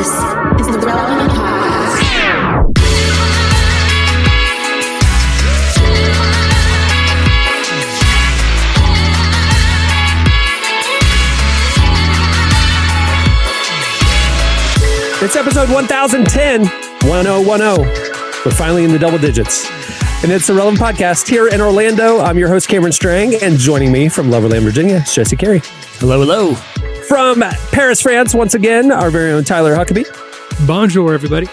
This is the Relevant Podcast. It's episode 1010, 1010. We're finally in the double digits. And it's the Relevant Podcast here in Orlando. I'm your host, Cameron Strang, and joining me from Loverland, Virginia, is Jesse Carey. Hello, hello. From Paris, France, once again, our very own Tyler Huckabee. Bonjour, everybody.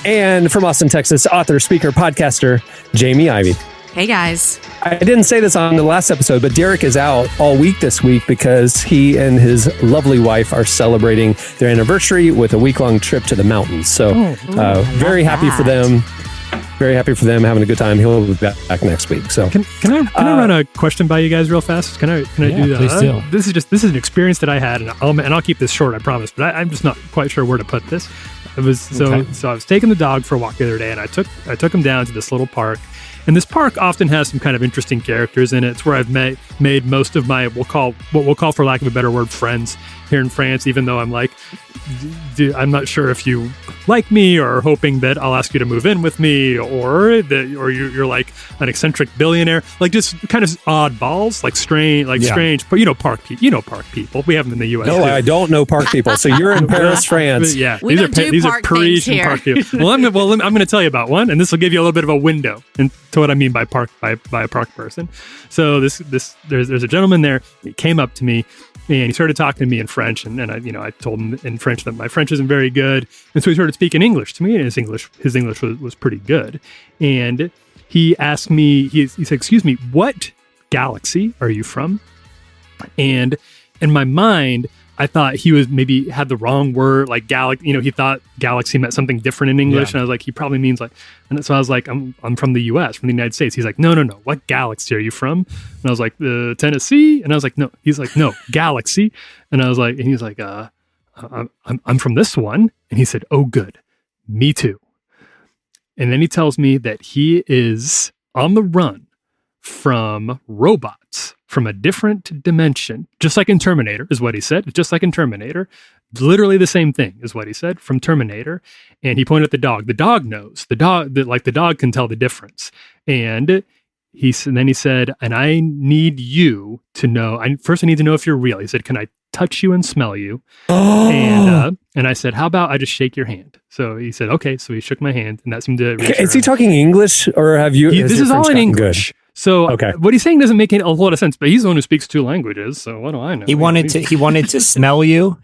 And from Austin, Texas, author, speaker, podcaster, Jamie Ivey. Hey, guys. I didn't say this on the last episode, but Derek is out all week this week because he and his lovely wife are celebrating their anniversary with a week-long trip to the mountains. So very happy for them. Very happy for them, having a good time. He'll be back next week. So can I run a question by you guys real fast? Can I do that? Please do. This is an experience that I had, and I'll keep this short, I promise. But I'm just not quite sure where to put this. It was so I was taking the dog for a walk the other day, and I took him down to this little park. And this park often has some kind of interesting characters in it. It's where I've made most of my what we'll call, for lack of a better word, friends here in France. Even though I'm like, I'm not sure if you like me or hoping that I'll ask you to move in with me, or you're like an eccentric billionaire, like just kind of oddballs, like strange. But park people. We have them in the U.S. No, too. I don't know park people. So you're in Paris, France. Yeah, these are Parisian park people. Well, I'm going to tell you about one, and this will give you a little bit of a window into what I mean by a park person. So there's a gentleman there. He came up to me. And he started talking to me in French, and I told him in French that my French isn't very good, and so he started speaking English to me, and his English was pretty good. And he asked me, he said, "Excuse me, what galaxy are you from?" And in my mind, I thought he was maybe had the wrong word, like galaxy. He thought galaxy meant something different in English, and I was like, he probably means like. And so I was like, I'm from the U.S., from the United States. He's like, no. What galaxy are you from? And I was like, Tennessee. And I was like, no. He's like, no, galaxy. And I was like, and he's like, I'm from this one. And he said, oh, good, me too. And then he tells me that he is on the run from robots from a different dimension, just like in Terminator, is what he said. Just like in Terminator, literally the same thing is what he said from Terminator. And he pointed at the dog. The dog knows. The dog can tell the difference. And then he said, and I need you to know. First, I need to know if you're real. He said, can I touch you and smell you? And I said, how about I just shake your hand? So he said, okay. So he shook my hand, and that seemed to reassure Is he him. Talking English, or have you? This is all in English. Good. So what he's saying doesn't make a lot of sense, but he's the one who speaks two languages. So what do I know? He wanted to smell you.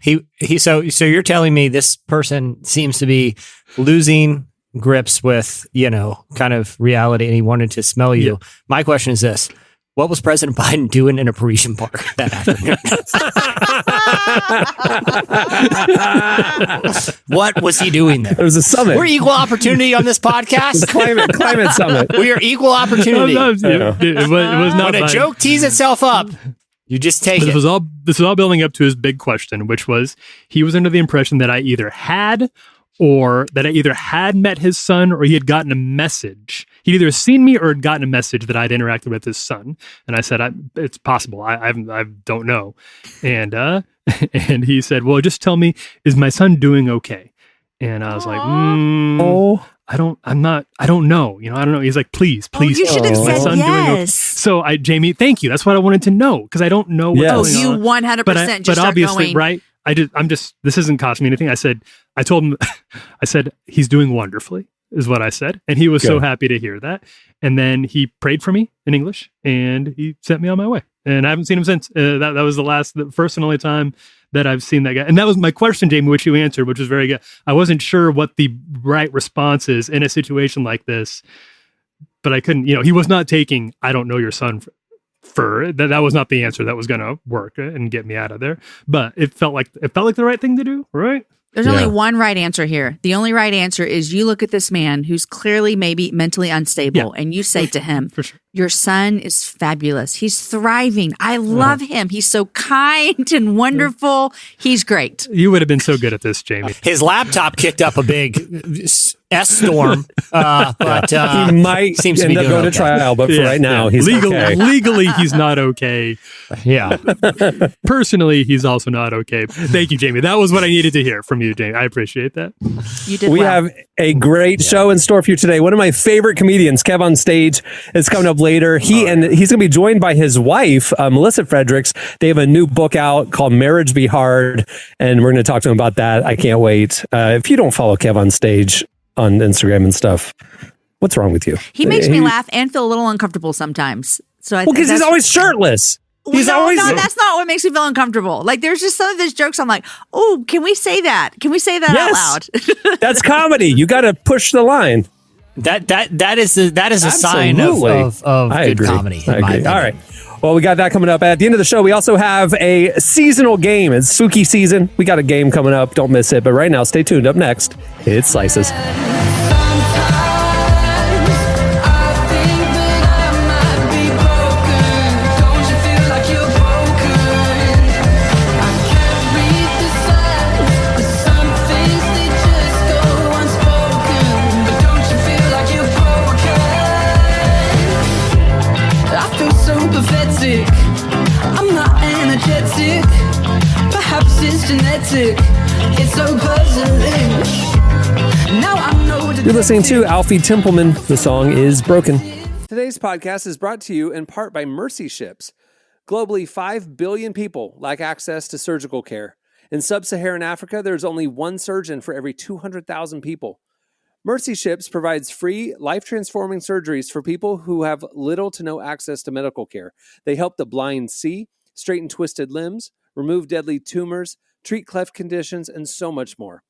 So you're telling me this person seems to be losing grips with, kind of reality, and he wanted to smell you. Yeah. My question is this. What was President Biden doing in a Parisian park that afternoon? What was he doing there? It was a summit. We're equal opportunity on this podcast. Climate summit. We are equal opportunity. It was not. When a joke tees itself up, you just take it. This was all building up to his big question, which was he was under the impression that I either had met his son, or he had gotten a message. He'd either seen me or had gotten a message that I'd interacted with his son. And I said, it's possible. I don't know. And and he said, well, just tell me, is my son doing okay? And I was like, I don't know. I don't know. He's like, please. You should have said yes. So Jamie, thank you. That's what I wanted to know, because I don't know what's going on. You 100% but obviously, going. right? This isn't costing me anything. I told him, I said, he's doing wonderfully, is what I said. And he was so happy to hear that. And then he prayed for me in English, and he sent me on my way. And I haven't seen him since. That was the first and only time that I've seen that guy. And that was my question, Jamie, which you answered, which was very good. I wasn't sure what the right response is in a situation like this, but I couldn't, he was not taking, I don't know your son for that was not the answer that was going to work and get me out of there. But it felt like the right thing to do, right? There's only one right answer here. The only right answer is you look at this man who's clearly maybe mentally unstable, and you say to him, for sure, your son is fabulous. He's thriving. I love him. He's so kind and wonderful. He's great. You would have been so good at this, Jamie. His laptop kicked up a big S-Storm. But he might seems to end be up doing going to okay. trial, but for right now, he's okay. Legally, he's not okay. Yeah. Personally, he's also not okay. Thank you, Jamie. That was what I needed to hear from you, Jamie. I appreciate that. You did We well. have a great show in store for you today. One of my favorite comedians, KevOnStage, is coming up later. He's going to be joined by his wife, Melissa Fredericks. They have a new book out called Marriage Be Hard, and we're going to talk to him about that. I can't wait. If you don't follow KevOnStage on Instagram and stuff, what's wrong with you? He makes me laugh and feel a little uncomfortable sometimes. So because he's always shirtless. He's always. No, that's not what makes me feel uncomfortable. Like there's just some of his jokes. I'm like, oh, can we say that? Can we say that out loud? That's comedy. You got to push the line. That is a sign of I good agree. comedy. I agree. All right. Well, we got that coming up. At the end of the show, we also have a seasonal game. It's spooky season. We got a game coming up. Don't miss it. But right now, stay tuned. Up next, it's Slices. I'm not energetic. Perhaps it's genetic. It's so puzzling. Now I know. You're listening to Alfie Templeman. The song is Broken. Today's podcast is brought to you in part by Mercy Ships. Globally, 5 billion people lack access to surgical care. In sub-Saharan Africa, there's only one surgeon for every 200,000 people. Mercy Ships provides free, life-transforming surgeries for people who have little to no access to medical care. They help the blind see, straighten twisted limbs, remove deadly tumors, treat cleft conditions, and so much more.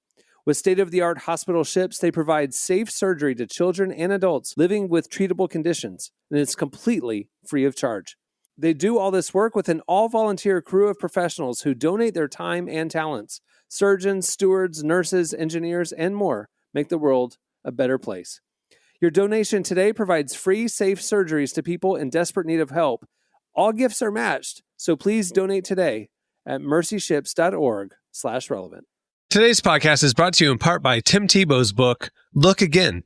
With state-of-the-art hospital ships, they provide safe surgery to children and adults living with treatable conditions, and it's completely free of charge. They do all this work with an all-volunteer crew of professionals who donate their time and talents. Surgeons, stewards, nurses, engineers, and more make the world a better place. Your donation today provides free, safe surgeries to people in desperate need of help. All gifts are matched, so please donate today at mercyships.org/relevant. Today's podcast is brought to you in part by Tim Tebow's book, Look Again.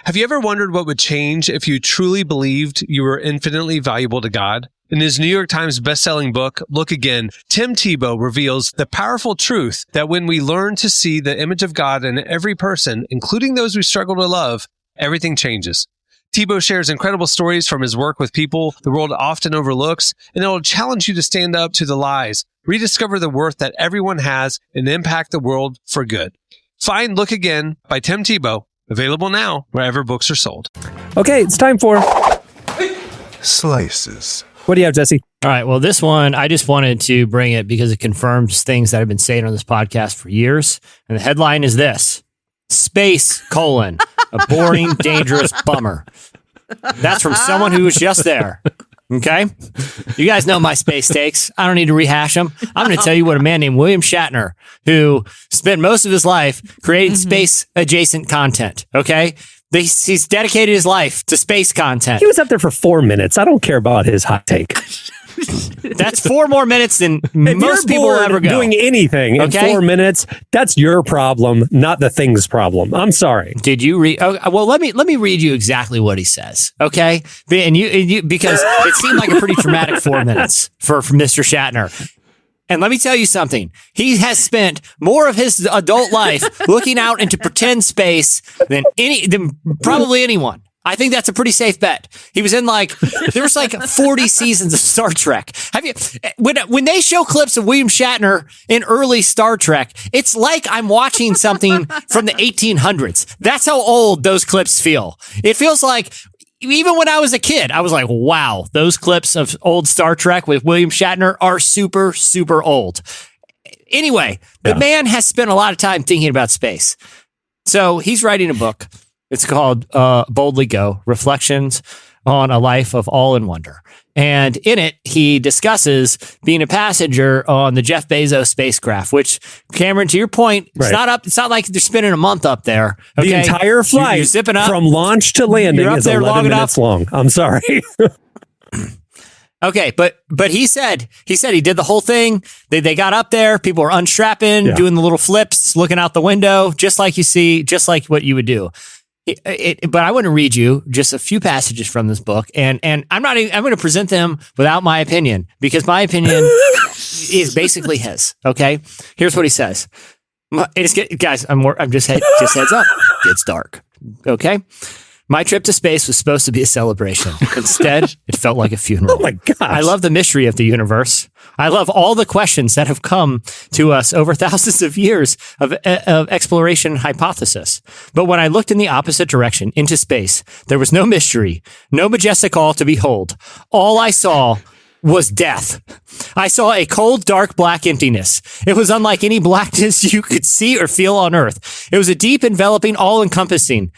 Have you ever wondered what would change if you truly believed you were infinitely valuable to God? In his New York Times bestselling book, Look Again, Tim Tebow reveals the powerful truth that when we learn to see the image of God in every person, including those we struggle to love, everything changes. Tebow shares incredible stories from his work with people the world often overlooks, and it will challenge you to stand up to the lies, rediscover the worth that everyone has, and impact the world for good. Find Look Again by Tim Tebow, available now wherever books are sold. Okay, it's time for Slices. What do you have, Jesse? All right. Well, this one, I just wanted to bring it because it confirms things that I've been saying on this podcast for years. And the headline is this: Space, a boring, dangerous bummer. That's from someone who was just there. Okay? You guys know my space takes. I don't need to rehash them. I'm going to tell you what a man named William Shatner, who spent most of his life creating space-adjacent content, okay? He's dedicated his life to space content. He was up there for 4 minutes. I don't care about his hot take. That's 4 more minutes than most people will ever go. Doing anything in 4 minutes, that's your problem, not the thing's problem. I'm sorry. Did you read? Oh, well, let me read you exactly what he says, okay? And you because it seemed like a pretty traumatic 4 minutes for Mr. Shatner. And let me tell you something. He has spent more of his adult life looking out into pretend space than probably anyone. I think that's a pretty safe bet. He was in there was 40 seasons of Star Trek. Have you, when they show clips of William Shatner in early Star Trek, it's like I'm watching something from the 1800s. That's how old those clips feel. It feels like, even when I was a kid, I was like, wow, those clips of old Star Trek with William Shatner are super, super old. Anyway, the man has spent a lot of time thinking about space. So he's writing a book. It's called Boldly Go, Reflections on a Life of Awe and Wonder. And in it, he discusses being a passenger on the Jeff Bezos spacecraft, which, Cameron, to your point, it's not like they're spending a month up there. Okay? The entire flight you're zipping up, from launch to landing is 11 minutes long. I'm sorry. Okay, but he said he did the whole thing. They got up there, people were unstrapping, doing the little flips, looking out the window, just like what you would do. But I want to read you just a few passages from this book, and I'm going to present them without my opinion, because my opinion is basically his. Okay, here's what he says. Guys, I'm just heads up. It's dark. Okay. My trip to space was supposed to be a celebration. Instead, it felt like a funeral. Oh my gosh. I love the mystery of the universe. I love all the questions that have come to us over thousands of years of exploration and hypothesis. But when I looked in the opposite direction, into space, there was no mystery, no majestic all to behold. All I saw was death. I saw a cold, dark, black emptiness. It was unlike any blackness you could see or feel on Earth. It was a deep, enveloping, all-encompassing.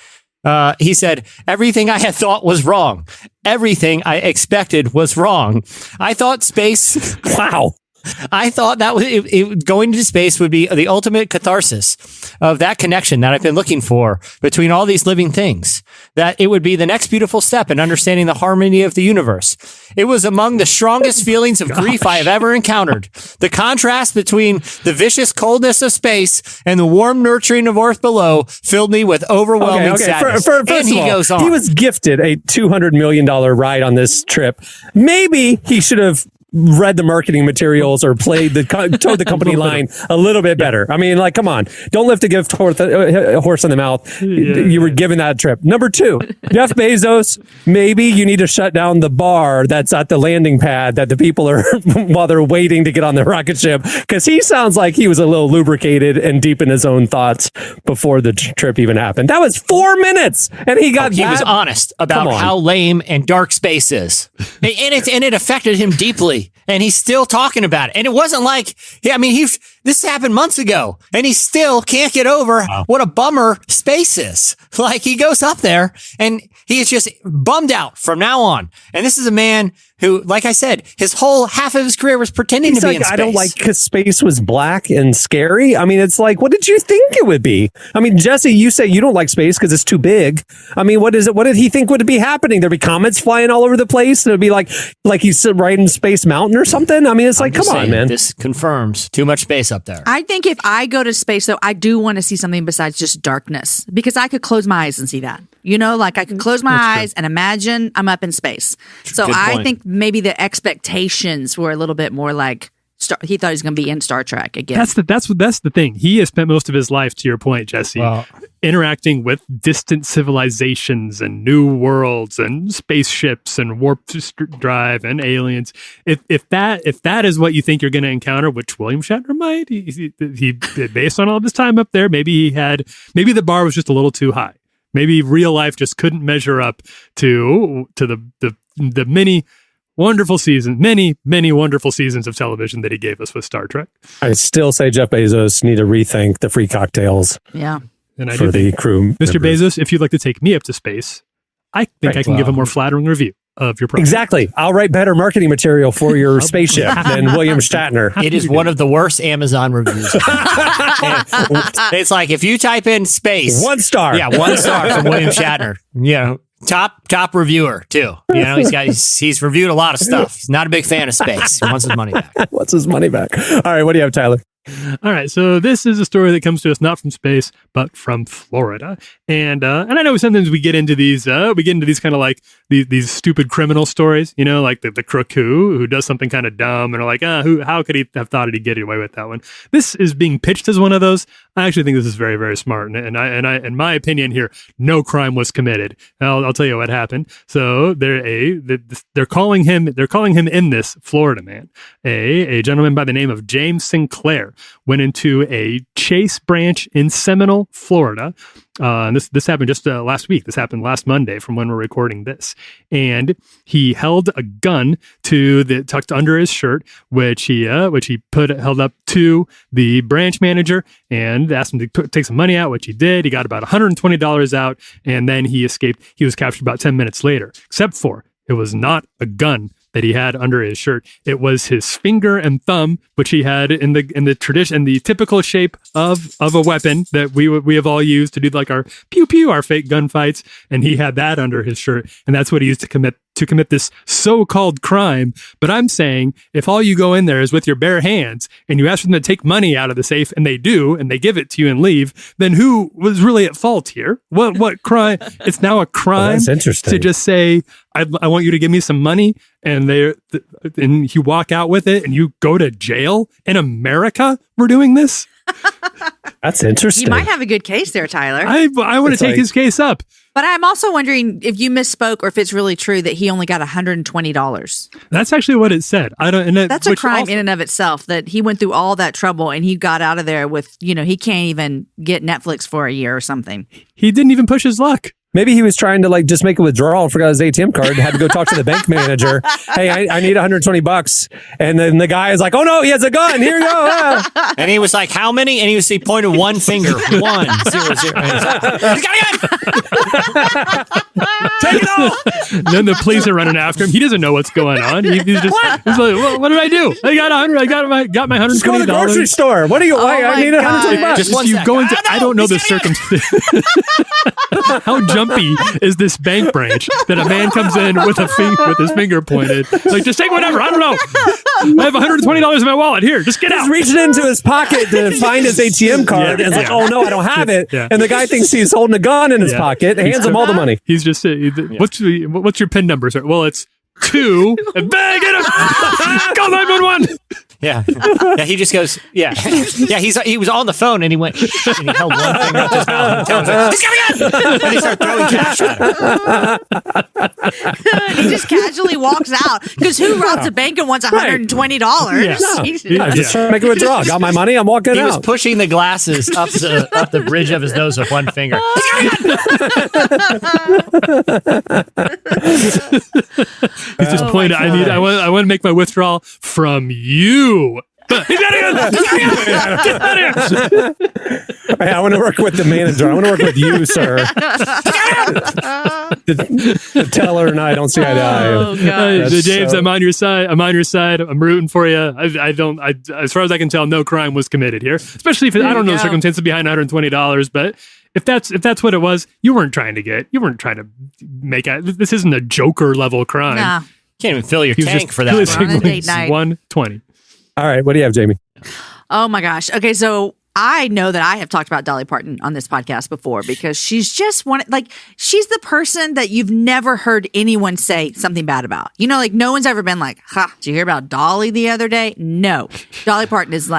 He said, everything I had thought was wrong. Everything I expected was wrong. I thought space. Wow. I thought that going to space would be the ultimate catharsis of that connection that I've been looking for between all these living things. That it would be the next beautiful step in understanding the harmony of the universe. It was among the strongest feelings of grief I have ever encountered. The contrast between the vicious coldness of space and the warm nurturing of Earth below filled me with overwhelming sadness. First and of all, goes on. He was gifted a $200 million ride on this trip. Maybe he should have read the marketing materials or towed the company line a little bit better. I mean, like, come on, don't lift a gift horse in the mouth. You were given that trip. Number 2, Jeff Bezos, maybe you need to shut down the bar that's at the landing pad that the people are while they're waiting to get on the rocket ship, because he sounds like he was a little lubricated and deep in his own thoughts before the trip even happened. That was 4 minutes, and he was honest about how lame and dark space is, and it affected him deeply. And he's still talking about it. And it wasn't like, this happened months ago, and he still can't get over what a bummer space is. Like, he goes up there and he is just bummed out from now on. And this is a man who, like I said, his whole half of his career was pretending to be in space. I don't like because space was black and scary. I mean, it's like, what did you think it would be? I mean, Jesse, you say you don't like space because it's too big. I mean, what is it? What did he think would be happening? There'd be comets flying all over the place. And it'd be like he's riding Space Mountain or something. I mean, it's like, come on, man. This confirms too much space up there. I think if I go to space, though, I do want to see something besides just darkness, because I could close my eyes and see that. You know, like I could close my eyes and imagine I'm up in space. So I think maybe the expectations were a little bit more like he thought he was going to be in Star Trek again. That's the thing. He has spent most of his life, to your point, Jesse, interacting with distant civilizations and new worlds and spaceships and warp drive and aliens. If that is what you think you're going to encounter, which William Shatner might, he based on all of his time up there, maybe the bar was just a little too high. Maybe real life just couldn't measure up to the many wonderful seasons of television that he gave us with Star Trek. I still say Jeff Bezos need to rethink the free cocktails. Yeah. And for the crew. Mr. Bezos, if you'd like to take me up to space, I think I can give a more flattering review of your product. Exactly. I'll write better marketing material for your spaceship than William Shatner. It is one of the worst Amazon reviews. It's like, if you type in space, 1 star. Yeah, 1 star from William Shatner. Yeah. Top reviewer too. You know, he's reviewed a lot of stuff. He's not a big fan of space. He wants his money back. Wants his money back. All right, what do you have, Tyler? All right, so this is a story that comes to us not from space, but from Florida. And I know sometimes we get into these kind of like these stupid criminal stories, you know, like the crook who does something kind of dumb and are like, how could he have thought he'd get away with that one? This is being pitched as one of those. I actually think this is very, very smart. And I in my opinion here, no crime was committed. I'll tell you what happened. So they're calling him in this Florida man, a gentleman by the name of James Sinclair. Went into a Chase branch in Seminole, Florida. And this happened just last week. This happened last Monday from when we're recording this. And he held a gun tucked under his shirt, which he held up to the branch manager and asked him to take some money out, which he did. He got about $120 out, and then he escaped. He was captured about 10 minutes later, except for it was not a gun that he had under his shirt. It was his finger and thumb, which he had in the tradition, in the typical shape of a weapon that we have all used to do like our pew pew, our fake gunfights. And he had that under his shirt, and that's what he used to commit to commit this so-called crime. But I'm saying if all you go in there is with your bare hands and you ask them to take money out of the safe and they do, and they give it to you and leave, then who was really at fault here? What crime? It's now a crime that's interesting. to just say, I want you to give me some money, and and you walk out with it and you go to jail. In America, we're doing this. That's interesting. You might have a good case there, Tyler. I want to take his case up. But I'm also wondering if you misspoke or if it's really true that he only got $120. That's actually what it said. That's a crime in and of itself, that he went through all that trouble and he got out of there with, he can't even get Netflix for a year or something. He didn't even push his luck. Maybe he was trying to just make a withdrawal and forgot his ATM card and had to go talk to the bank manager. Hey, I need $120. And then the guy is like, oh no, he has a gun. Here you go. And he was like, how many? And he pointed one finger. 1, 0, 0. And he's like, he's got a gun! Take it all! And then the police are running after him. He doesn't know what's going on. He's like, what did I do? I got 100. I got my $120. Just go to the grocery store. What do you want? I need $120. Just one you sec. go into, I don't know the circumstance. How jumpy is this bank branch that a man comes in with his finger pointed? Like, just take whatever. I don't know. I have $120 in my wallet. Here, just get out. He's reaching into his pocket to find his ATM card. And it's like, oh no, I don't have it. Yeah. And the guy thinks he's holding a gun in his pocket, hands him all the money. He's just, what's your PIN number, sir? Well, it's 2. And bang, get him! Call 911! Yeah. He just goes, yeah. He was on the phone and he went, and he held one finger up to his mouth and like, he's got a gun! And he started throwing cash at him. He just casually walks out because who robs a bank and wants $120? Yeah. I'm just trying to make a withdrawal. Got my money. I'm walking He out. was pushing the glasses up the bridge of his nose with one finger. He's just pointing. I want to make my withdrawal from you. He's got a gun! Get out of here! Hey, I want to work with the manager. I want to work with you, sir. the teller and I don't see eye to eye. Oh, God. James, I'm on your side. I'm rooting for you. As far as I can tell, no crime was committed here. Especially if I don't know the circumstances behind $120, but if that's what it was, you weren't trying to make it. This isn't a Joker level crime. Nah. Can't even fill your He was tank just for that. We're on a date night. 120. All right, what do you have, Jamie? Oh my gosh. Okay, so I know that I have talked about Dolly Parton on this podcast before because she's just she's the person that you've never heard anyone say something bad about. No one's ever been like, did you hear about Dolly the other day? No. Dolly Parton is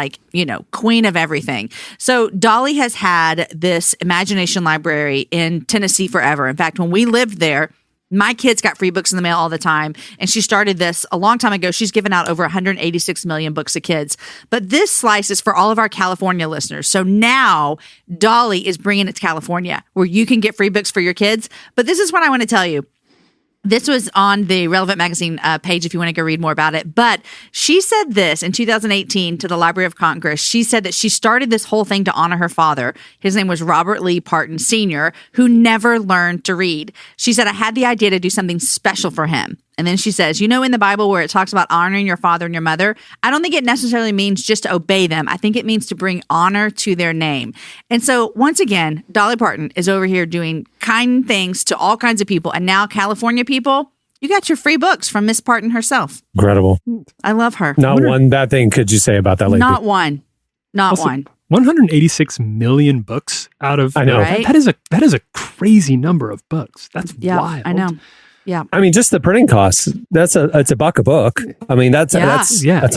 queen of everything. So Dolly has had this imagination library in Tennessee forever. In fact, when we lived there, my kids got free books in the mail all the time. And she started this a long time ago. She's given out over 186 million books to kids. But this slice is for all of our California listeners. So now Dolly is bringing it to California where you can get free books for your kids. But this is what I want to tell you. This was on the Relevant Magazine page if you want to go read more about it. But she said this in 2018 to the Library of Congress. She said that she started this whole thing to honor her father. His name was Robert Lee Parton Sr., who never learned to read. She said, I had the idea to do something special for him. And then she says, in the Bible where it talks about honoring your father and your mother, I don't think it necessarily means just to obey them. I think it means to bring honor to their name. And so once again, Dolly Parton is over here doing kind things to all kinds of people. And now California people, you got your free books from Miss Parton herself. Incredible. I love her. Not one bad thing could you say about that lady? Not one. Not Also, one. 186 million books out of I know. Right? that is a crazy number of books. That's wild. I know. Yeah. I mean, just the printing costs. It's $1 a book. I mean, that's a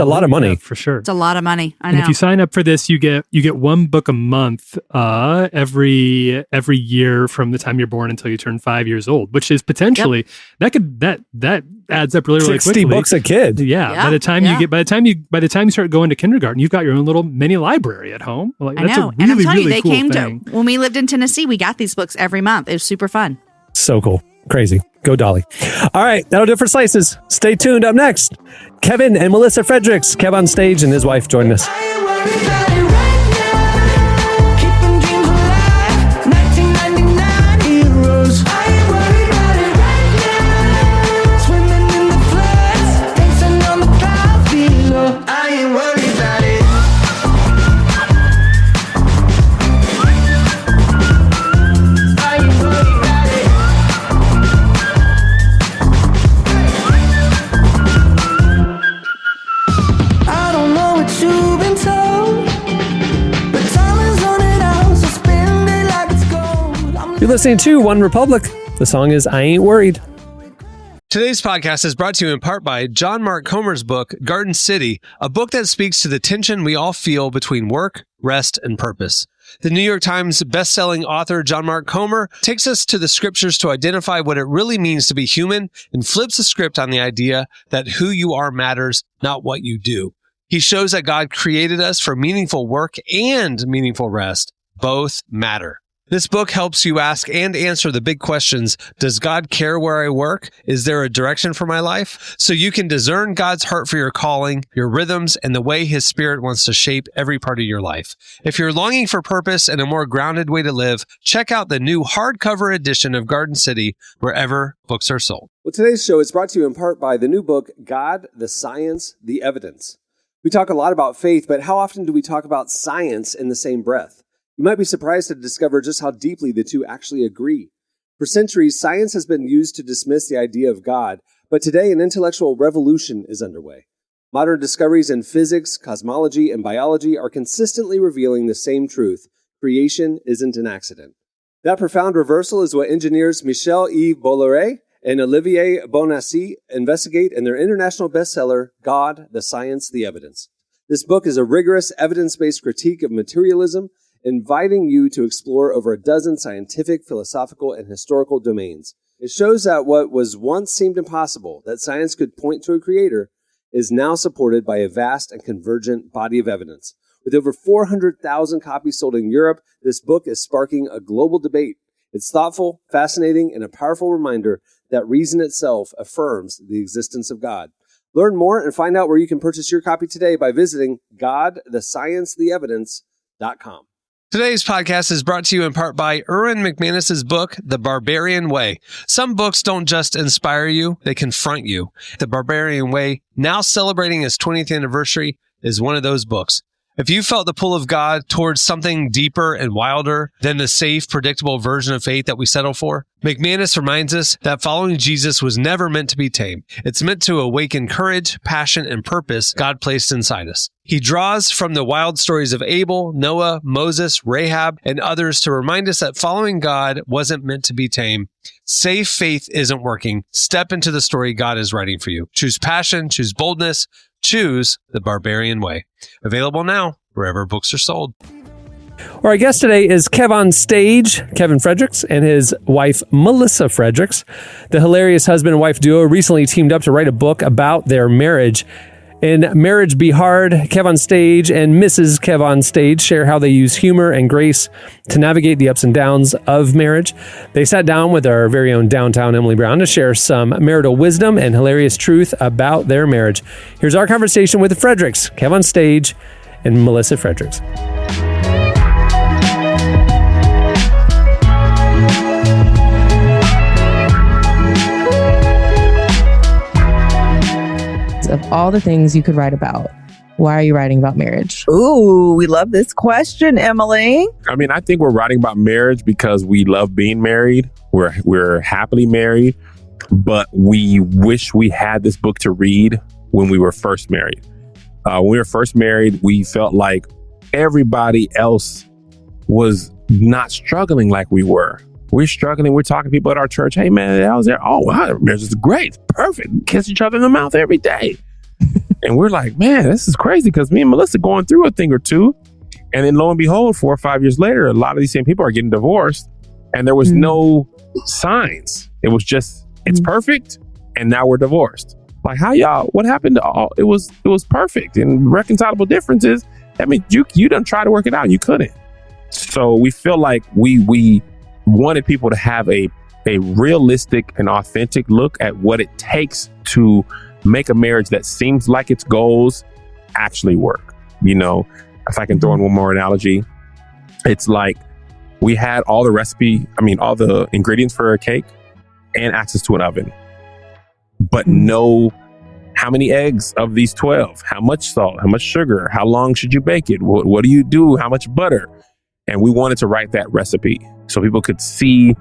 lot of money. Yeah, for sure. It's a lot of money. I And know. if you sign up for this, you get one book a month every year from the time you're born until you turn 5 years old, which is potentially that adds up really 60 quickly. books a kid. Yeah. By the time you start going to kindergarten, you've got your own little mini library at home. Like, I that's know. a really, And I'm telling you, really they cool came thing. to, when we lived in Tennessee, we got these books every month. It was super fun. So cool. Crazy. Go Dolly. All right. That'll do it for Slices. Stay tuned. Up next, Kevin and Melissa Fredericks. Kev on stage and his wife join us. I ain't worried about it right now. Keeping dreams alive. 1999 heroes. I ain't worried about it right now. Swimming in the floods, dancing on the clouds below. I ain't worried about it. I ain't worried about it. been told. But time is running out, so spend it like it's gold. You're listening to One Republic. The song is I Ain't Worried. Today's podcast is brought to you in part by John Mark Comer's book, Garden City, a book that speaks to the tension we all feel between work, rest, and purpose. The New York Times best-selling author John Mark Comer takes us to the scriptures to identify what it really means to be human and flips the script on the idea that who you are matters, not what you do. He shows that God created us for meaningful work and meaningful rest. Both matter. This book helps you ask and answer the big questions. Does God care where I work? Is there a direction for my life? So you can discern God's heart for your calling, your rhythms, and the way His Spirit wants to shape every part of your life. If you're longing for purpose and a more grounded way to live, check out the new hardcover edition of Garden City wherever books are sold. Well, today's show is brought to you in part by the new book, God, the Science, the Evidence. We talk a lot about faith, but how often do we talk about science in the same breath? You might be surprised to discover just how deeply the two actually agree. For centuries, science has been used to dismiss the idea of God, but today an intellectual revolution is underway. Modern discoveries in physics, cosmology, and biology are consistently revealing the same truth: creation isn't an accident. That profound reversal is what engineers Michel-Yves Bolloré and Olivier Bonassi investigate in their international bestseller, God, the Science, the Evidence. This book is a rigorous, evidence-based critique of materialism, inviting you to explore over a dozen scientific, philosophical, and historical domains. It shows that what was once seemed impossible, that science could point to a creator, is now supported by a vast and convergent body of evidence. With over 400,000 copies sold in Europe, this book is sparking a global debate. It's thoughtful, fascinating, and a powerful reminder that reason itself affirms the existence of God. Learn more and find out where you can purchase your copy today by visiting godthesciencetheevidence.com. Today's podcast is brought to you in part by Erwin McManus's book, The Barbarian Way. Some books don't just inspire you, they confront you. The Barbarian Way, now celebrating its 20th anniversary, is one of those books. If you felt the pull of God towards something deeper and wilder than the safe, predictable version of faith that we settle for, McManus reminds us that following Jesus was never meant to be tame. It's meant to awaken courage, passion, and purpose God placed inside us. He draws from the wild stories of Abel, Noah, Moses, Rahab, and others to remind us that following God wasn't meant to be tame. Safe faith isn't working. Step into the story God is writing for you. Choose passion, choose boldness, choose the Barbarian Way. Available now wherever books are sold. Our guest today is KevOnStage, Kevin Fredericks, and his wife, Melissa Fredericks. The hilarious husband and wife duo recently teamed up to write a book about their marriage. In Marriage Be Hard, KevOnStage and Mrs. KevOnStage share how they use humor and grace to navigate the ups and downs of marriage. They sat down with our very own downtown Emily Brown to share some marital wisdom and hilarious truth about their marriage. Here's our conversation with the Fredericks, KevOnStage, and Melissa Fredericks. Of all the things you could write about, why are you writing about marriage? Ooh, we love this question, Emily. I mean, I think we're writing about marriage because we love being married. We're happily married, but we wish we had this book to read when we were first married. When we were first married, we felt like everybody else was not struggling like we were. We're struggling. We're talking to people at our church. Hey, man, I was there. Oh, wow, marriage is great. It's perfect. Kiss each other in the mouth every day. And we're like, man, this is crazy because me and Melissa going through a thing or two. And then lo and behold, 4 or 5 years later, a lot of these same people are getting divorced. And there was no signs. It was just, it's perfect. And now we're divorced. Like, how y'all, what happened to all? It was perfect. And reconcilable differences, I mean, you done try to work it out. You couldn't. So we feel like we wanted people to have a realistic and authentic look at what it takes to make a marriage that seems like its goals actually work. You know, if I can throw in one more analogy, it's like we had all the ingredients for a cake and access to an oven, but know how many eggs of these 12, how much salt, how much sugar, how long should you bake it? What do you do? How much butter? And we wanted to write that recipe so people could see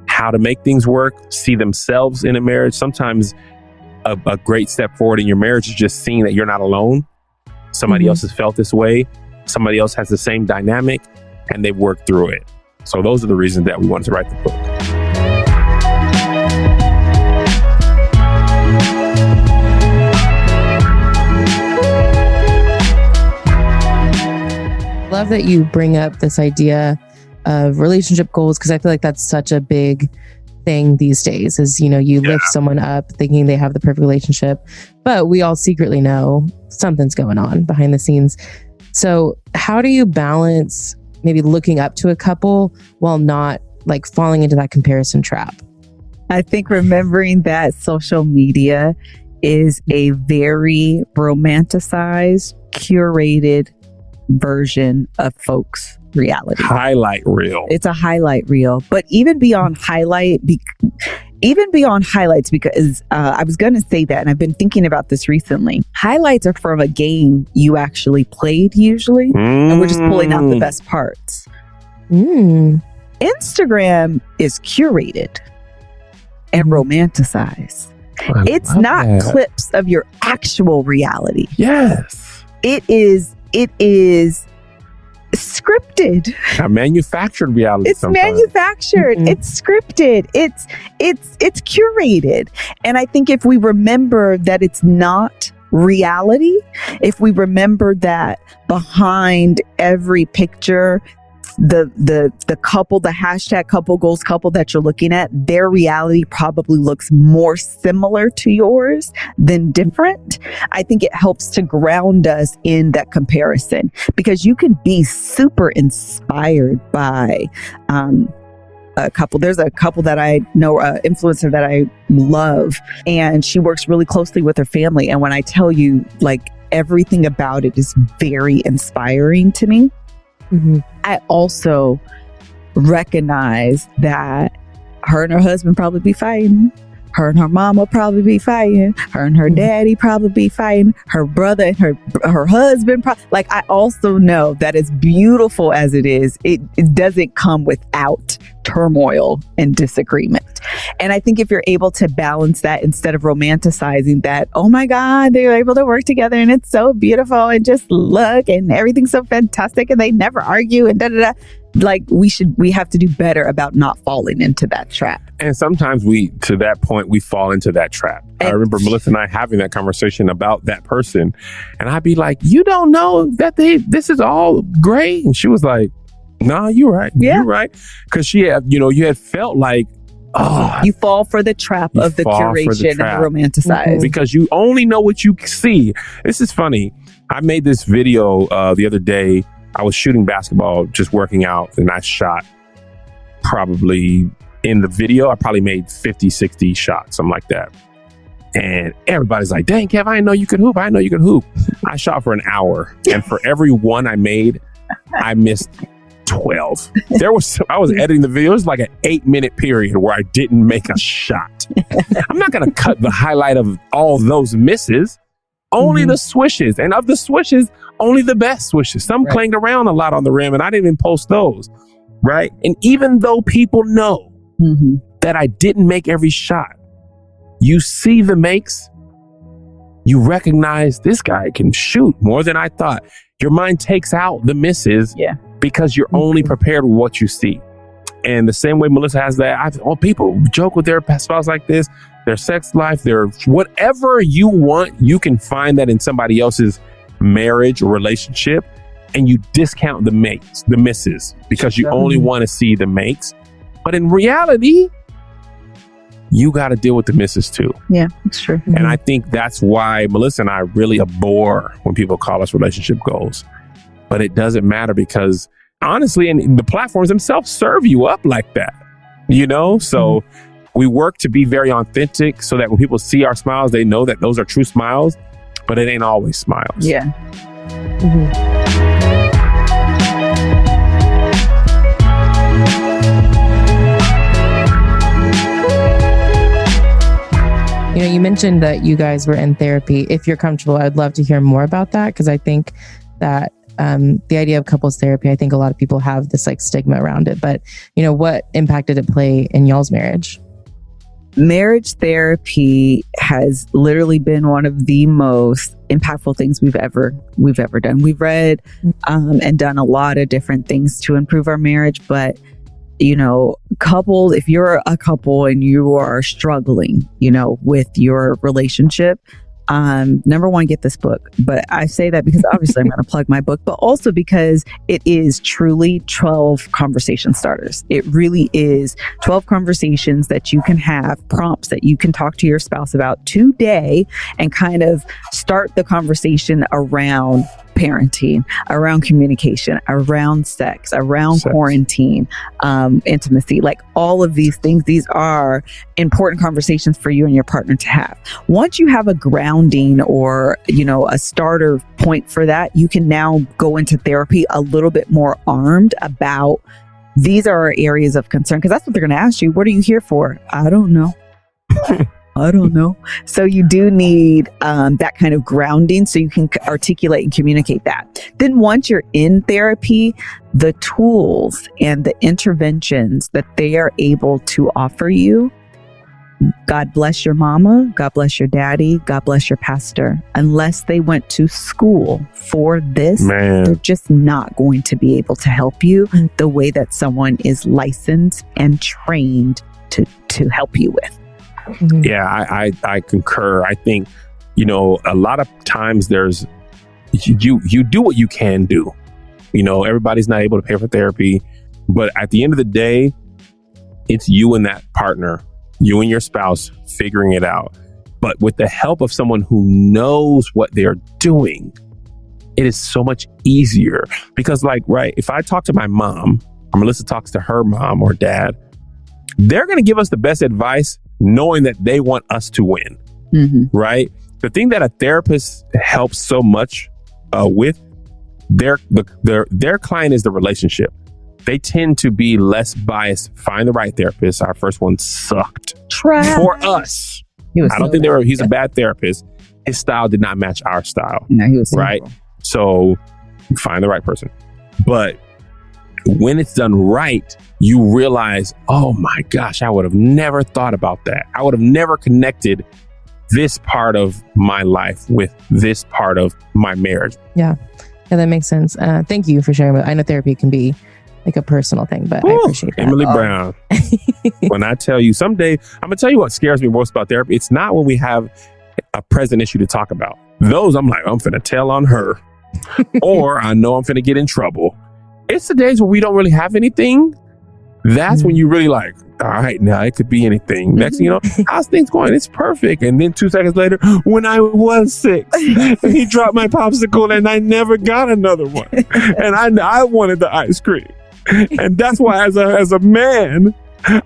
how to make things work, see themselves in a marriage. Sometimes a great step forward in your marriage is just seeing that you're not alone. Somebody else has felt this way. Somebody else has the same dynamic, and they've worked through it. So those are the reasons that we wanted to write the book. Love that you bring up this idea of relationship goals, because I feel like that's such a big thing these days is, you know, you lift someone up thinking they have the perfect relationship, but we all secretly know something's going on behind the scenes. So how do you balance maybe looking up to a couple while not like falling into that comparison trap? I think remembering that social media is a very romanticized, curated version of folks' reality. Highlight reel. It's a highlight reel. But even beyond highlights, because I was going to say that, and I've been thinking about this recently. Highlights are from a game you actually played usually, and we're just pulling out the best parts. Instagram is curated and romanticized. It's not clips of your actual reality. Yes. It is scripted. A manufactured reality. It's manufactured. It's scripted. It's curated. And I think if we remember that it's not reality, if we remember that behind every picture, the couple, the hashtag couple goals couple that you're looking at, their reality probably looks more similar to yours than different. I think it helps to ground us in that comparison, because you can be super inspired by a couple. There's a couple that I know, influencer that I love, and she works really closely with her family. And when I tell you, like, everything about it is very inspiring to me. I also recognize that her and her husband probably be fighting. Her and her mama probably be fighting. Her and her daddy probably be fighting. Her brother and her husband. Like, I also know that as beautiful as it is, it doesn't come without turmoil and disagreement. And I think if you're able to balance that instead of romanticizing that, oh my God, they're able to work together and it's so beautiful and just look and everything's so fantastic and they never argue and da da da. Like, we have to do better about not falling into that trap. And sometimes to that point, we fall into that trap. I remember Melissa and I having that conversation about that person. And I'd be like, you don't know that this is all great. And she was like, nah, you're right. Yeah. You're right. Because you had felt like, you fall for the trap of the curation and the romanticize. Because you only know what you see. This is funny. I made this video the other day. I was shooting basketball, just working out, and I shot probably in the video, I probably made 50, 60 shots, something like that. And everybody's like, dang, Kev, I didn't know you could hoop. I didn't know you could hoop. I shot for an hour. And for every one I made, I missed 12. I was editing the video. It was like an 8-minute period where I didn't make a shot. I'm not going to cut the highlight of all those misses. Only the swishes. And of the swishes, only the best swishes. Some clanged around a lot on the rim, and I didn't even post those. Right? And even though people know that I didn't make every shot, you see the makes, you recognize this guy can shoot more than I thought. Your mind takes out the misses because you're only prepared with what you see. And the same way Melissa has that, people joke with their spouse like this, their sex life, their whatever you want, you can find that in somebody else's marriage or relationship, and you discount the misses, because you only want to see the makes. But in reality, you got to deal with the misses too. Yeah, it's true. And I think that's why Melissa and I really abhor when people call us relationship goals. But it doesn't matter, because honestly, and the platforms themselves serve you up like that, So we work to be very authentic so that when people see our smiles, they know that those are true smiles, but it ain't always smiles. Yeah. You mentioned that you guys were in therapy. If you're comfortable, I'd love to hear more about that, because I think that the idea of couples therapy, I think a lot of people have this like stigma around it. But, what impact did it play in y'all's marriage? marriage therapy has literally been one of the most impactful things we've ever done. We've read and done a lot of different things to improve our marriage, but couples, if you're a couple and you are struggling, with your relationship, number one, get this book. But I say that because obviously I'm going to plug my book, but also because it is truly 12 conversation starters. It really is 12 conversations that you can have, prompts that you can talk to your spouse about today and kind of start the conversation around parenting, around communication, around sex, around quarantine, intimacy, like all of these things. These are important conversations for you and your partner to have. Once you have a grounding or, a starter point for that, you can now go into therapy a little bit more armed about these are our areas of concern. Because that's what they're going to ask you. What are you here for? I don't know. I don't know. So you do need that kind of grounding so you can articulate and communicate that. Then once you're in therapy, the tools and the interventions that they are able to offer you, God bless your mama, God bless your daddy, God bless your pastor. Unless they went to school for this, they're just not going to be able to help you the way that someone is licensed and trained to help you with. Yeah, I concur. I think, a lot of times there's, you do what you can do. Everybody's not able to pay for therapy, but at the end of the day, it's you and that partner, you and your spouse figuring it out. But with the help of someone who knows what they're doing, it is so much easier because if I talk to my mom, or Melissa talks to her mom or dad, they're going to give us the best advice knowing that they want us to win, right? The thing that a therapist helps so much with their client is the relationship. They tend to be less biased. Find the right therapist. Our first one sucked for us. I don't think he's a bad therapist. His style did not match our style. No, he was right. So find the right person. But when it's done right, you realize, oh my gosh, I would have never thought about that. I would have never connected this part of my life with this part of my marriage. Yeah, that makes sense. Thank you for sharing. I know therapy can be like a personal thing, but I appreciate that. Emily Brown. When I tell you someday, I'm going to tell you what scares me most about therapy. It's not when we have a present issue to talk about. Those I'm like, I'm finna tell on her or I know I'm finna get in trouble. It's the days where we don't really have anything. That's when you really like, all right, now it could be anything. Next thing you know, how's things going? It's perfect. And then 2 seconds later, when I was 6, he dropped my popsicle and I never got another one. And I wanted the ice cream. And that's why as a man,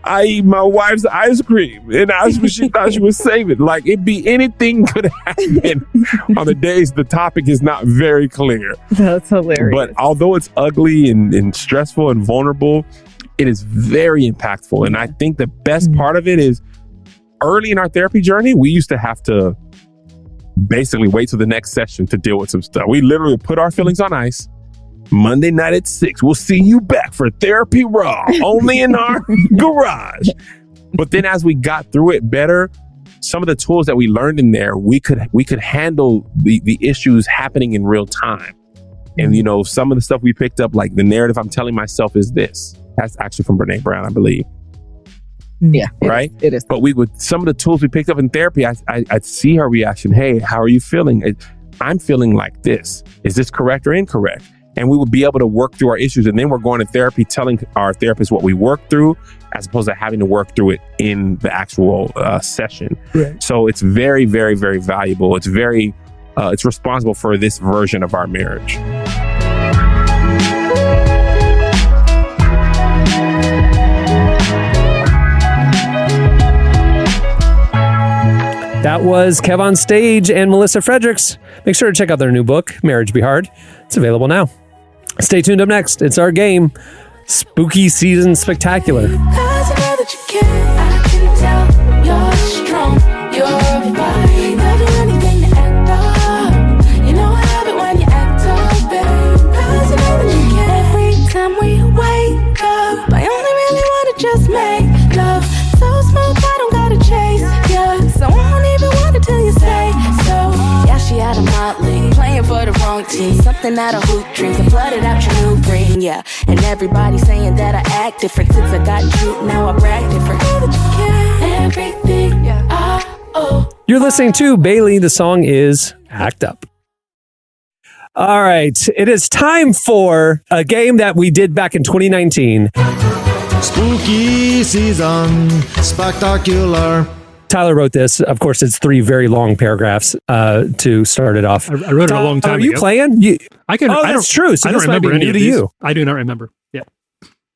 I eat my wife's ice cream. And she thought she was saving. Like it'd be anything could happen on the days the topic is not very clear. That's hilarious. But although it's ugly and stressful and vulnerable, it is very impactful. And I think the best part of it is early in our therapy journey, we used to have to basically wait till the next session to deal with some stuff. We literally put our feelings on ice. Monday night at 6, we'll see you back for Therapy Raw, only in our garage. But then as we got through it better, some of the tools that we learned in there, we could handle the issues happening in real time. And, some of the stuff we picked up, like the narrative I'm telling myself is this. That's actually from Brene Brown, I believe. Yeah. Right? It is. But some of the tools we picked up in therapy, I'd see her reaction. Hey, how are you feeling? I'm feeling like this. Is this correct or incorrect? And we would be able to work through our issues. And then we're going to therapy, telling our therapist what we worked through, as opposed to having to work through it in the actual session. Right. So it's very, very, very valuable. It's it's responsible for this version of our marriage. That was KevOnStage and Melissa Fredericks. Make sure to check out their new book, Marriage Be Hard. It's available now. Stay tuned up next. It's our game, Spooky Season Spooktacular. Cause I know that you can. I can tell you're strong. You're a fight. Never do anything to act up. You know I love it when you act up, babe. Cause I know that you can. Every time we wake up, I only really wanna just make love. So smooth, I don't gotta chase. action. Something out of hoop dreams and flooded out your new ring, yeah. And everybody saying that I act different since I got you. Now I brag different. How did you care? Everything, You're listening to Bailey. The song is Act Up. All right. It is time for a game that we did back in 2019. Spooky Season Spooktacular. Tyler wrote this. Of course, it's 3 very long paragraphs to start it off. I wrote it a long time ago. Are you playing? I can. Oh, that's true. So I this don't remember might be any new of to these. you. I do not remember. Yeah.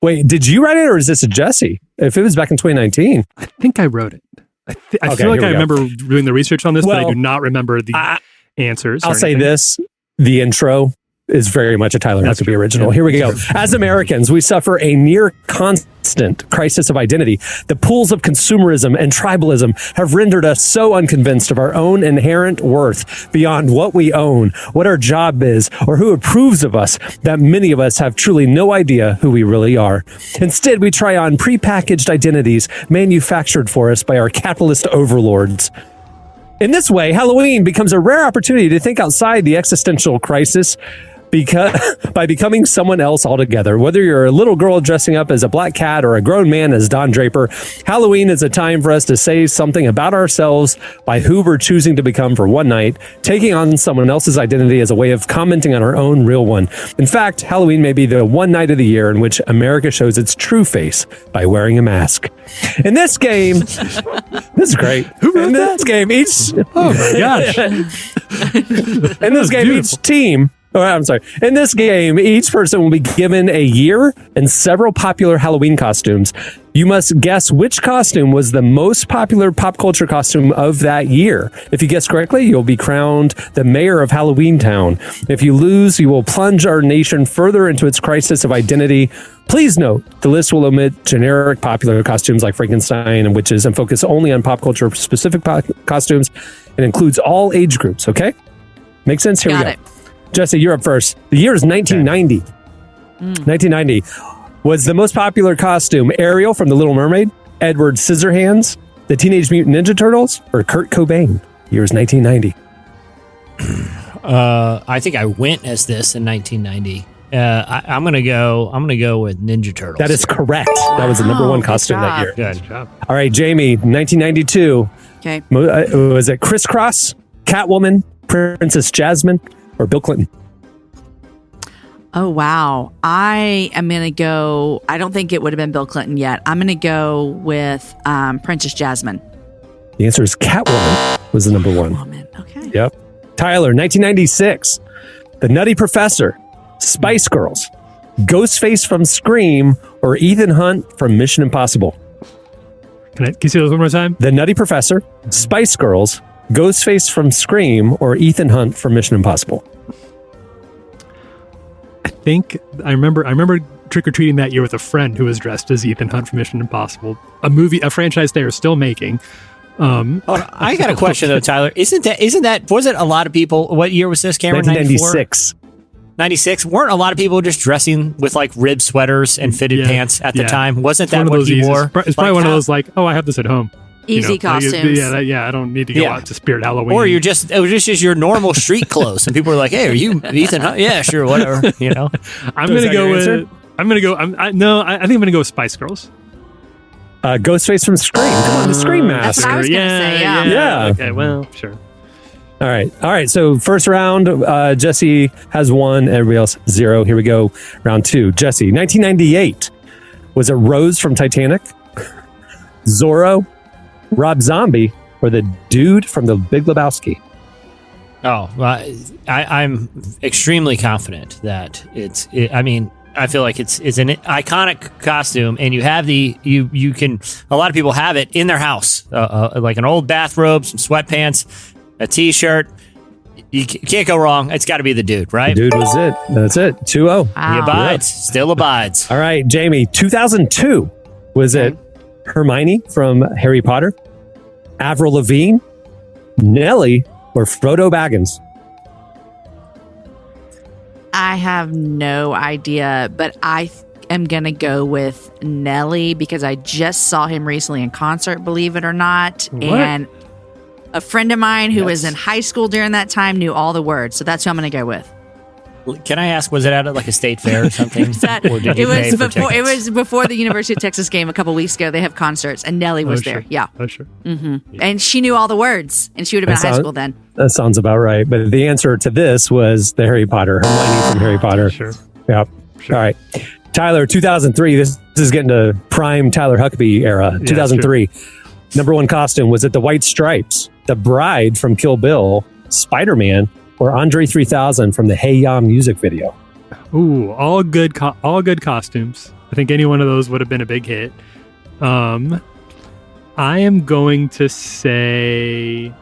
Wait, did you write it or is this a Jesse? If it was back in 2019. I think I wrote it. I Okay, feel like here I we go. remember doing the research on this, but I Well, do not remember the answers. I'll or say anything. this. The intro is very much a Tyler That's Huckabee true. original. Yeah. Here we go. As Americans, we suffer a near constant crisis of identity. The pools of consumerism and tribalism have rendered us so unconvinced of our own inherent worth beyond what we own, what our job is, or who approves of us, that many of us have truly no idea who we really are. Instead, we try on prepackaged identities manufactured for us by our capitalist overlords. In this way, Halloween becomes a rare opportunity to think outside the existential crisis by becoming someone else altogether. Whether you're a little girl dressing up as a black cat or a grown man as Don Draper, Halloween is a time for us to say something about ourselves by who we're choosing to become for one night, taking on someone else's identity as a way of commenting on our own real one. In fact, Halloween may be the one night of the year in which America shows its true face by wearing a mask. In this game, this is great. In this game, each Oh my gosh. in this game, each team. Oh, I'm sorry. In this game, each person will be given a year and several popular Halloween costumes. You must guess which costume was the most popular pop culture costume of that year. If you guess correctly, you'll be crowned the mayor of Halloween Town. If you lose, you will plunge our nation further into its crisis of identity. Please note, the list will omit generic popular costumes like Frankenstein and witches and focus only on pop culture specific costumes and includes all age groups, okay? Make sense? Here Got we it. go. Jesse, you're up first. The year is 1990. 1990. Was the most popular costume Ariel from The Little Mermaid, Edward Scissorhands, the Teenage Mutant Ninja Turtles, or Kurt Cobain? Year is 1990. I think I went as this in 1990. I'm gonna go with Ninja Turtles. That is correct. That was the number one Good costume that job. year. good. Good job. All right, Jamie, 1992. Okay. Was it Crisscross, Catwoman, Princess Jasmine, or Bill Clinton? Oh, wow. I am going to go. I don't think it would have been Bill Clinton yet. I'm going to go with Princess Jasmine. The answer is Catwoman was the number one. Woman. Okay. Yep. Tyler, 1996. The Nutty Professor, Spice Girls, Ghostface from Scream, or Ethan Hunt from Mission Impossible? Can you say those one more time? The Nutty Professor, Spice Girls, Ghostface from Scream, or Ethan Hunt from Mission Impossible? I remember trick-or-treating that year with a friend who was dressed as Ethan Hunt from Mission Impossible, a franchise they are still making. I got a question though, Tyler. Isn't that was it a lot of people? What year was this, Cameron? 1996. 96. Weren't a lot of people just dressing with like rib sweaters and fitted pants at the time? Wasn't that what he wore? It's probably one of those like, oh, I have this at home. Easy costumes. I don't need to go out to Spirit Halloween. Or it was just your normal street clothes, and people were like, "Hey, are you Ethan Hunt?" Yeah, sure, whatever. You know. I think I'm gonna go with Spice Girls. Ghostface from Scream. Come on, the Scream mask. That's what I was going to say, yeah. Yeah. Okay, well, sure. All right. So first round, Jesse has 1, everybody else 0. Here we go. Round 2. Jesse, 1998. Was it Rose from Titanic, Zorro, Rob Zombie, or the dude from The Big Lebowski? Oh, I'm extremely confident that I feel like it's an iconic costume, and you have you can. A lot of people have it in their house, like an old bathrobe, some sweatpants, a t-shirt. You can't go wrong. It's got to be the dude, right? The dude was it. That's it. 2-0. He abides. Still abides. All right, Jamie, 2002. Was it Hermione from Harry Potter, Avril Lavigne, Nelly, or Frodo Baggins? I have no idea, but I am going to go with Nelly because I just saw him recently in concert, believe it or not. What? And a friend of mine who was in high school during that time knew all the words. So that's who I'm going to go with. Can I ask, was it at like a state fair or something? Or did you pay for tickets? It was before the University of Texas game a couple weeks ago. They have concerts, and Nellie was there. Sure. Yeah. Oh, sure. And she knew all the words, and she would have been in high school then. That sounds about right. But the answer to this was the Harry Potter. Hermione from Harry Potter. Sure. Yep. All right. Tyler, 2003. This is getting to prime Tyler Huckabee era. 2003. Number one costume. Was it the White Stripes, the Bride from Kill Bill, Spider-Man, or Andre 3000 from the Hey Ya music video? Ooh, all good costumes. I think any one of those would have been a big hit. I am going to say,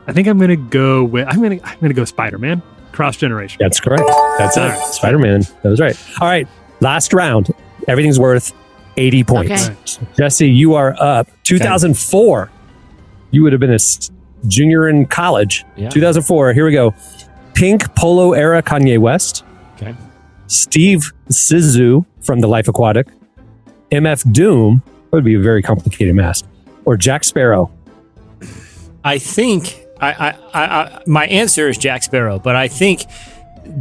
I think I'm going to go with I'm going to go Spider-Man. Cross generation. That's correct. That's it. right. Spider-Man. That was right. All right. Last round. Everything's worth 80 points. Okay. Jesse, you are up. 2004. You would have been a junior in college. Yeah. 2004. Here we go. Pink Polo era Kanye West. Okay. Steve Zissou from The Life Aquatic. MF Doom. That would be a very complicated mask. Or Jack Sparrow. I think my answer is Jack Sparrow, but I think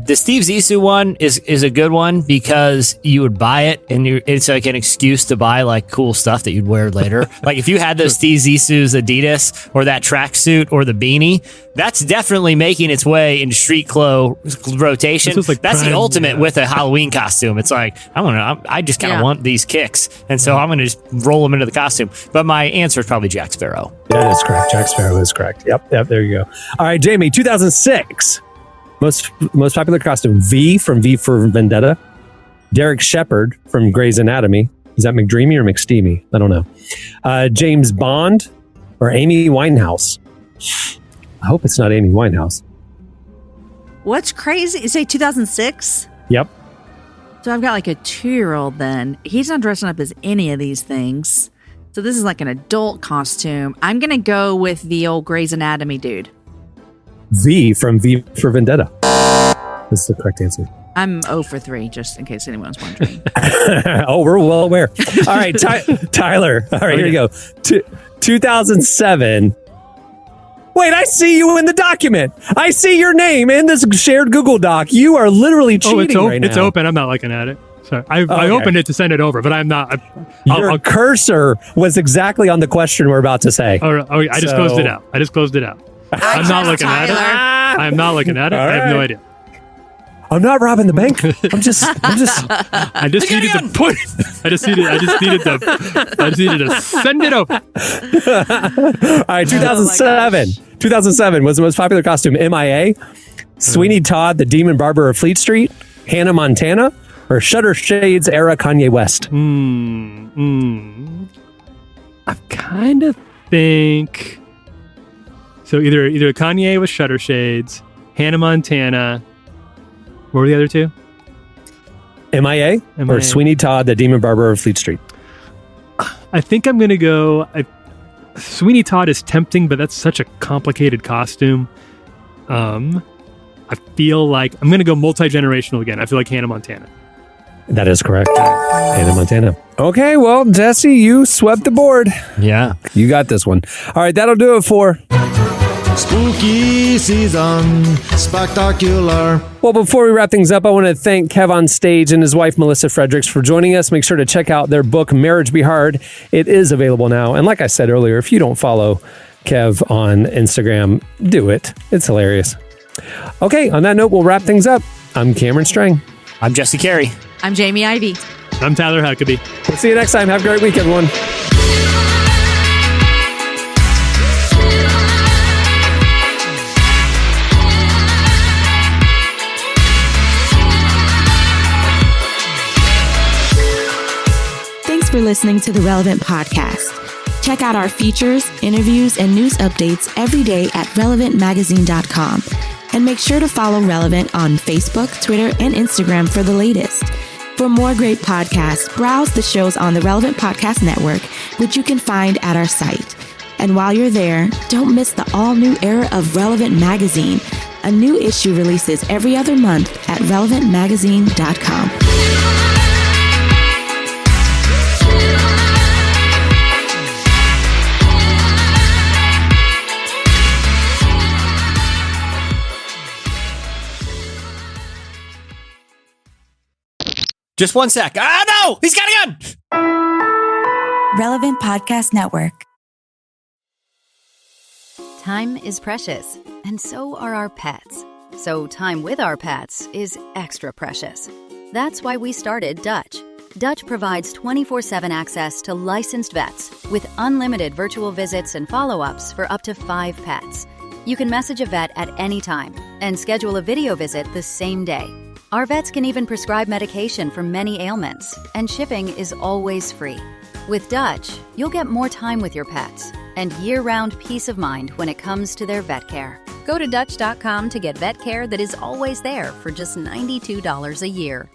the Steve Zissou one is a good one because you would buy it and it's like an excuse to buy like cool stuff that you'd wear later. Like if you had those Steve Zissou's Adidas or that tracksuit or the beanie, that's definitely making its way into street clothes rotation. This was like that's the prime, ultimate yeah. with a Halloween costume. It's like I just kind of want these kicks, and so I'm going to just roll them into the costume. But my answer is probably Jack Sparrow. That is correct. Jack Sparrow is correct. Yep. There you go. All right, Jamie. 2006. Most popular costume, V from V for Vendetta. Derek Shepherd from Grey's Anatomy. Is that McDreamy or McSteamy? I don't know. James Bond or Amy Winehouse. I hope it's not Amy Winehouse. What's crazy? You say 2006? Yep. So I've got like a 2-year-old then. He's not dressing up as any of these things. So this is like an adult costume. I'm going to go with the old Grey's Anatomy dude. V from V for Vendetta. That's the correct answer. I'm 0 for 3, just in case anyone's wondering. Oh, we're well aware. All right, Tyler. All right, here you go. 2007. Wait, I see you in the document. I see your name in this shared Google Doc. You are literally cheating right now. It's open. I'm not looking at it. Sorry. I Okay. opened it to send it over, but I'm not. Your cursor was exactly on the question we're about to say. I just closed it out. I'm not looking at it. I'm not looking at it. I have no idea. I'm not robbing the bank. I'm just. I just needed to put. I just needed to send it over. All right, 2007. 2007 was the most popular costume. MIA, Sweeney Todd, the Demon Barber of Fleet Street, Hannah Montana, or Shutter Shades era Kanye West. I kind of think. So either Kanye with Shutter Shades, Hannah Montana. What were the other two? MIA or Sweeney Todd, the Demon Barber of Fleet Street. I think I'm going to go. Sweeney Todd is tempting, but that's such a complicated costume. I feel like I'm going to go multi-generational again. I feel like Hannah Montana. That is correct. Hannah Montana. Okay, well, Jesse, you swept the board. Yeah. You got this one. All right, that'll do it for Spooky Season Spooktacular. Well, before we wrap things up, I want to thank KevOnStage and his wife, Melissa Fredericks, for joining us. Make sure to check out their book, Marriage Be Hard. It is available now. And like I said earlier, if you don't follow Kev on Instagram, do it. It's hilarious. Okay, on that note, we'll wrap things up. I'm Cameron Strang. I'm Jesse Carey. I'm Jamie Ivey. I'm Tyler Huckabee. We'll see you next time. Have a great week, everyone. Thanks for listening to the Relevant Podcast. Check out our features, interviews, and news updates every day at relevantmagazine.com. And make sure to follow Relevant on Facebook, Twitter, and Instagram for the latest. For more great podcasts, browse the shows on the Relevant Podcast Network, which you can find at our site. And while you're there, don't miss the all-new era of Relevant Magazine. A new issue releases every other month at relevantmagazine.com. Just 1 sec. Ah, no! He's got a gun! Relevant Podcast Network. Time is precious, and so are our pets. So time with our pets is extra precious. That's why we started Dutch. Dutch provides 24/7 access to licensed vets with unlimited virtual visits and follow-ups for up to 5 pets. You can message a vet at any time and schedule a video visit the same day. Our vets can even prescribe medication for many ailments, and shipping is always free. With Dutch, you'll get more time with your pets and year-round peace of mind when it comes to their vet care. Go to Dutch.com to get vet care that is always there for just $92 a year.